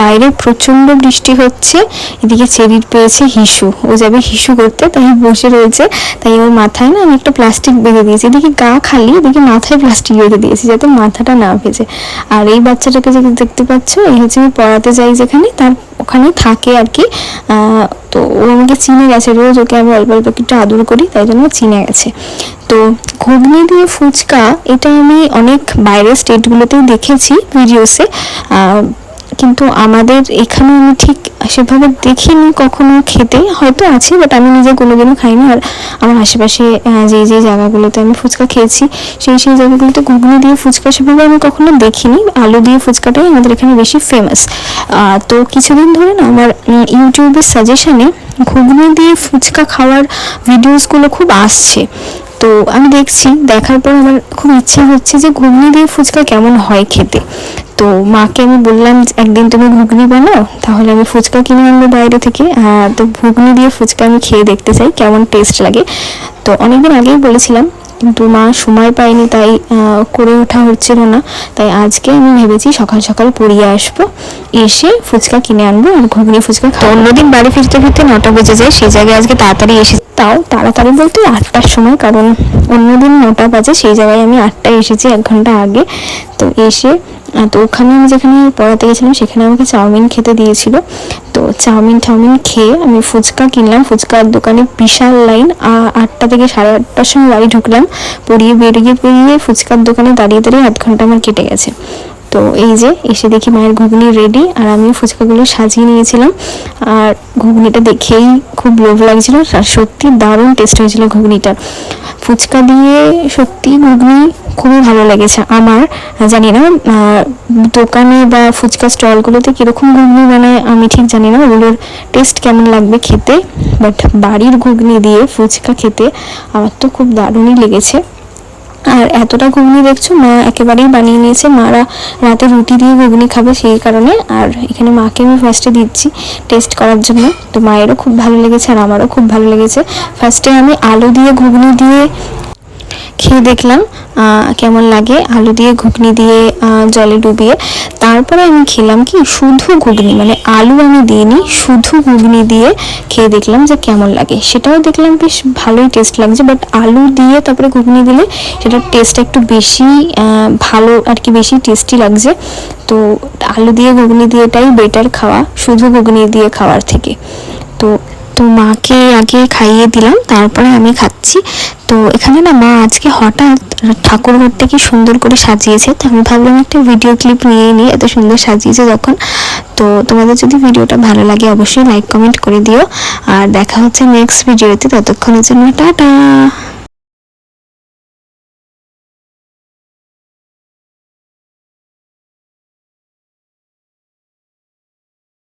বাইরে প্রচণ্ড বৃষ্টি হচ্ছে, এদিকে চেরির পেয়েছে হিসু, ও যাবে হিসু করতে, তাই বসে রয়েছে। তাই ওর মাথায় না আমি একটা প্লাস্টিক বেঁধে দিয়েছি, এদিকে গা খালি, এদিকে মাথায় প্লাস্টিক বেঁধে দিয়েছি যাতে মাথাটা না ভেজে। আর এই বাচ্চাটাকে যে দেখতে পাচ্ছ, এই হচ্ছে আমি পড়াতে যাই যেখানে, তার ওখানে থাকে আর কি। তো ও আমাকে চিনে গেছে, রোজ ওকে আমি অল্প অল্প একটু আদর করি, তাই জন্য চিনে গেছে। তো ঘুগনি দিয়ে ফুচকা, এটা আমি অনেক বাইরের স্টেটগুলোতেই দেখেছি ভিডিওসে, কিন্তু আমাদের এখানে আমি ঠিক সেভাবে দেখিনি কখনো খেতে, হয়তো আছে বাট আমি নিজে কোনোদিনও খাইনি। আর আমার আশেপাশে যে যে জায়গাগুলোতে আমি ফুচকা খেয়েছি সেই জায়গাগুলোতে ঘুগনি দিয়ে ফুচকা সেভাবে আমি কখনো দেখিনি। আলু দিয়ে ফুচকাটাই আমাদের এখানে বেশি ফেমাস। তো কিছুদিন ধরে না আমার ইউটিউবের সাজেশনে ঘুগনি দিয়ে ফুচকা খাওয়ার ভিডিওসগুলো খুব আসছে। তো আমি দেখছি, দেখার পর আমার খুব ইচ্ছে হচ্ছে যে ঘুগনি দিয়ে ফুচকা কেমন হয় খেতে। তো মাকে আমি বললাম একদিন তুমি ঘুগনি বানাও, তাহলে আমি ফুচকা কিনে আনবো বাইরে থেকে। তো ঘুগনি দিয়ে ফুচকা আমি খেয়ে দেখতে চাই কেমন টেস্ট লাগে। তো অনেকদিন আগেই বলেছিলাম, কিন্তু মা সময় পায়নি, তাই করে ওঠা হচ্ছিল না। তাই আজকে আমি ভেবেছি সকাল সকাল পড়িয়ে আসবো, এসে ফুচকা কিনে আনবো আর ঘুগনি ফুচকা খাবো। অন্যদিন বাড়ি ফিরতে ফিরতে 9টা বেজে যায়, সেই জায়গায় আজকে তাড়াতাড়ি এসে, তাও তাড়াতাড়ি বলতে 8টার সময়, কারণ অন্যদিন 9টা বাজে, সেই জায়গায় আমি 8টায় এসেছি, 1 ঘন্টা আগে। তো এসে তো ওখানে আমি যেখানে পড়াতে গেছিলাম সেখানে আমাকে চাউমিন খেতে দিয়েছিল। তো চাউমিন খেয়ে আমি ফুচকা কিনলাম। ফুচকার দোকানে বিশাল লাইন। 8টা থেকে 8:30টার সময় বাড়ি ঢুকলাম, বেরিয়ে ফুচকার দোকানে দাঁড়িয়ে 1 ঘন্টা আমার কেটে গেছে। তো এই যে এসে দেখি মায়ের ঘুগনি রেডি, আর আমি ফুচকাগুলো সাজিয়ে নিয়েছিলাম। আর ঘুগনিটা দেখেই খুব লোভ লাগছিল, আর সত্যি দারুণ টেস্ট হয়েছিল ঘুগনিটা। ফুচকা দিয়ে সত্যি ঘুগনি খুবই ভালো লেগেছে আমার। জানি না দোকানে বা ফুচকা স্টলগুলোতে কীরকম ঘুগনি বানায় আমি ঠিক জানি না, ওগুলোর টেস্ট কেমন লাগবে খেতে, বাট বাড়ির ঘুগনি দিয়ে ফুচকা খেতে আমার তো খুব দারুণই লেগেছে। আর এতটা ঘুগনি দেখছো মা একেবারেই বানিয়ে নিয়েছে, মারা রাতে রুটি দিয়ে ঘুগনি খাবে সেই কারণে। আর এখানে মাকে আমি ফার্স্টে দিচ্ছি টেস্ট করার জন্য। তো মায়েরও খুব ভালো লেগেছে আর আমারও খুব ভালো লেগেছে। ফার্স্টে আমি আলু দিয়ে ঘুগনি দিয়ে খেয়ে দেখলাম কেমন লাগে, আলু দিয়ে ঘুগনি দিয়ে জলে ডুবিয়ে। তারপরে আমি খেলাম কি শুধু ঘুগনি, মানে আলু আমি দিইনি, শুধু ঘুগনি দিয়ে খেয়ে দেখলাম যে কেমন লাগে। সেটাও দেখলাম বেশ ভালোই টেস্ট লাগছে, বাট আলু দিয়ে তারপরে ঘুগনি দিলে সেটার টেস্ট একটু বেশি ভালো আর কি, বেশি টেস্টি লাগছে। তো আলু দিয়ে ঘুগনি দিয়েটাই বেটার খাওয়া শুধু ঘুগনি দিয়ে খাওয়ার থেকে। তো মাকে আগে খাইয়ে দিলাম, তারপরে আমি খাচ্ছি। তো এখানে না মা আজকে হঠাৎ ঠাকুর ঘরটা কি সুন্দর করে সাজিয়েছে, তো আমি ভাবলাম একটা ভিডিও ক্লিপ নিয়ে নিই, এত সুন্দর সাজিয়েছে যখন। তো তোমাদের যদি ভিডিওটা ভালো লাগে অবশ্যই লাইক কমেন্ট করে দিও, আর দেখা হচ্ছে নেক্সট ভিডিওতে। ততক্ষণের জন্য টাটা।